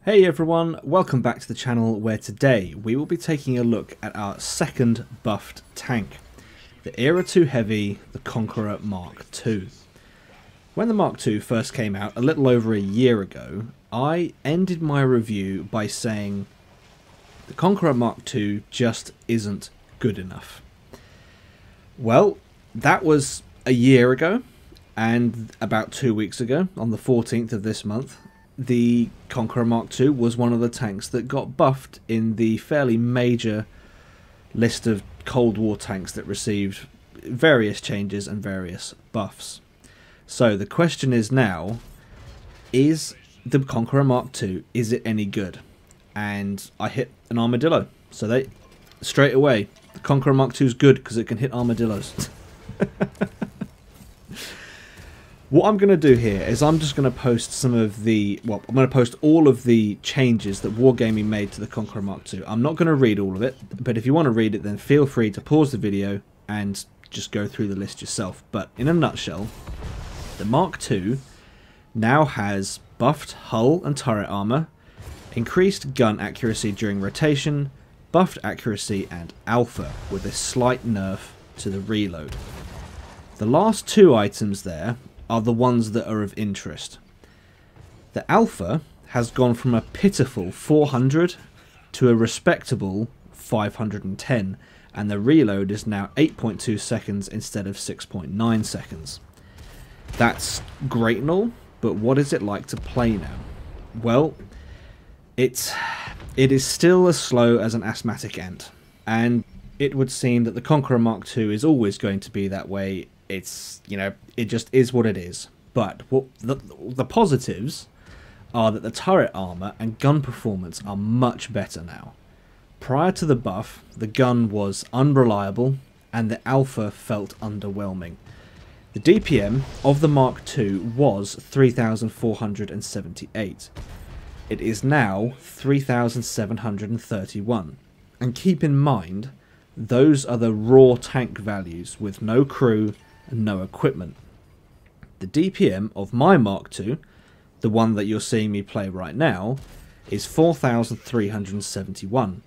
Hey everyone, welcome back to the channel where today we will be taking a look at our second buffed tank, the Era 2 Heavy, the Conqueror Mark II. When the Mark II first came out a little over a year ago, I ended my review by saying the Conqueror Mark II just isn't good enough. Well, that was a year ago, and about 2 weeks ago, on the 14th of this month, the Conqueror Mark II was one of the tanks that got buffed in the fairly major list of Cold War tanks that received various changes and various buffs. So the question is now, is the Conqueror Mark II, is it any good? And I hit an armadillo. So straight away, the Conqueror Mark II is good because it can hit armadillos. What I'm going to do here is I'm just going to post some of the, well, I'm going to post all of the changes that Wargaming made to the Conqueror Mark II. I'm not going to read all of it, but if you want to read it, then feel free to pause the video and just go through the list yourself. But in a nutshell, the Mark II now has buffed hull and turret armor, increased gun accuracy during rotation, buffed accuracy and alpha with a slight nerf to the reload. The last two items there are the ones that are of interest. The alpha has gone from a pitiful 400 to a respectable 510, and the reload is now 8.2 seconds instead of 6.9 seconds. That's great and all, but what is it like to play now? Well, it is still as slow as an asthmatic ant, and it would seem that the Conqueror Mark II is always going to be that way. It's, you know, it just is what it is. But what the positives are that the turret armor and gun performance are much better now. Prior to the buff, the gun was unreliable and the alpha felt underwhelming. The DPM of the Mark II was 3,478. It is now 3,731. And keep in mind, those are the raw tank values with no crew and no equipment. The DPM of my Mark II, the one that you're seeing me play right now, is 4,371.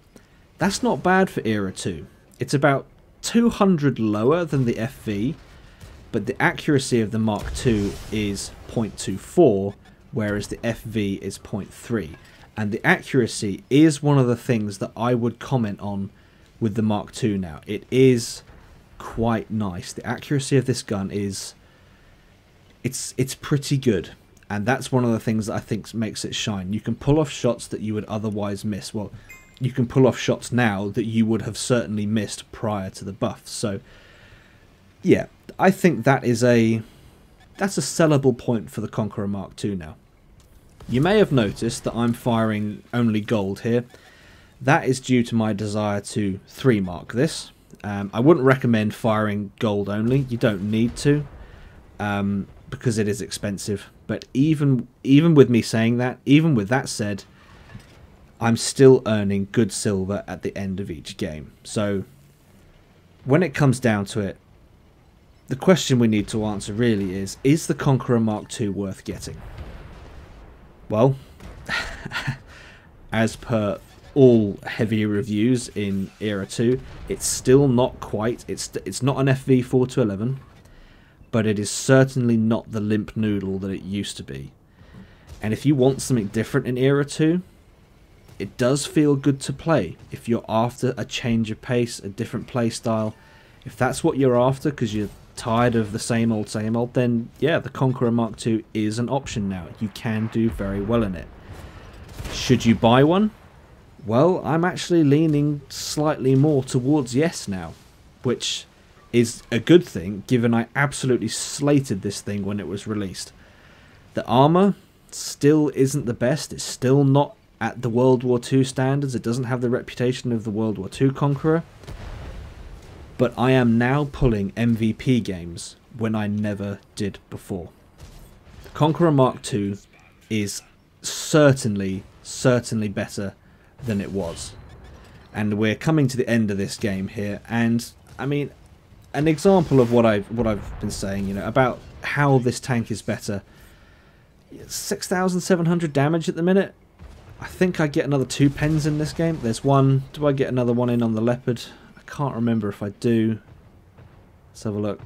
That's not bad for Era 2. It's about 200 lower than the FV, but the accuracy of the Mark II is 0.24, whereas the FV is 0.3. And the accuracy is one of the things that I would comment on with the Mark II now. It is quite nice. The accuracy of this gun is it's pretty good, and that's one of the things that I think makes it shine. You can pull off shots that you would otherwise miss. Well, you can pull off shots now that you would have certainly missed prior to the buff. So yeah, I think that's a sellable point for the Conqueror Mark II now. You may have noticed that I'm firing only gold here. That is due to my desire to 3-mark this. I wouldn't recommend firing gold only. You don't need to, because it is expensive. But even with me saying that, even with that said, I'm still earning good silver at the end of each game. So when it comes down to it, the question we need to answer really is the Conqueror Mark II worth getting? Well, as per all heavy reviews in Era 2, it's still not quite, it's not an FV 4-11, but it is certainly not the limp noodle that it used to be. And if you want something different in Era 2, it does feel good to play. If you're after a change of pace, a different play style, if that's what you're after because you're tired of the same old, then yeah, the Conqueror Mark II is an option now. You can do very well in it. Should you buy one? Well, I'm actually leaning slightly more towards yes now, which is a good thing given I absolutely slated this thing when it was released. The armor still isn't the best. It's still not at the World War II standards. It doesn't have the reputation of the World War II Conqueror. But I am now pulling MVP games when I never did before. The Conqueror Mark II is certainly better than it was, and we're coming to the end of this game here. And I mean, an example of what I've been saying, you know, about how this tank is better. 6,700 damage at the minute. I think I get another 2 pens in this game. There's one. Do I get another one in on the leopard? I can't remember if I do. Let's have a look.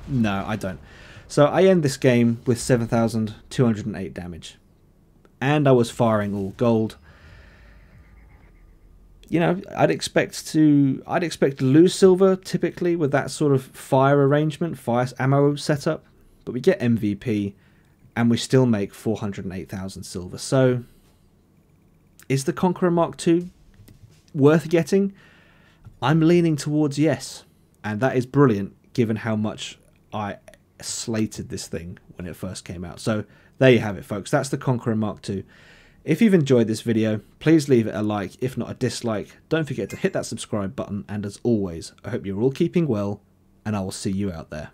No, I don't. So I end this game with 7,208 damage. And I was firing all gold. You know, I'd expect to lose silver typically with that sort of fire arrangement, fire ammo setup. But we get MVP and we still make 408,000 silver. So is the Conqueror Mark II worth getting? I'm leaning towards yes. And that is brilliant given how much I slated this thing when it first came out. So there you have it, folks. That's the Conqueror Mark II. If you've enjoyed this video, please leave it a like, if not a dislike. Don't forget to hit that subscribe button, and as always, I hope you're all keeping well, and I will see you out there.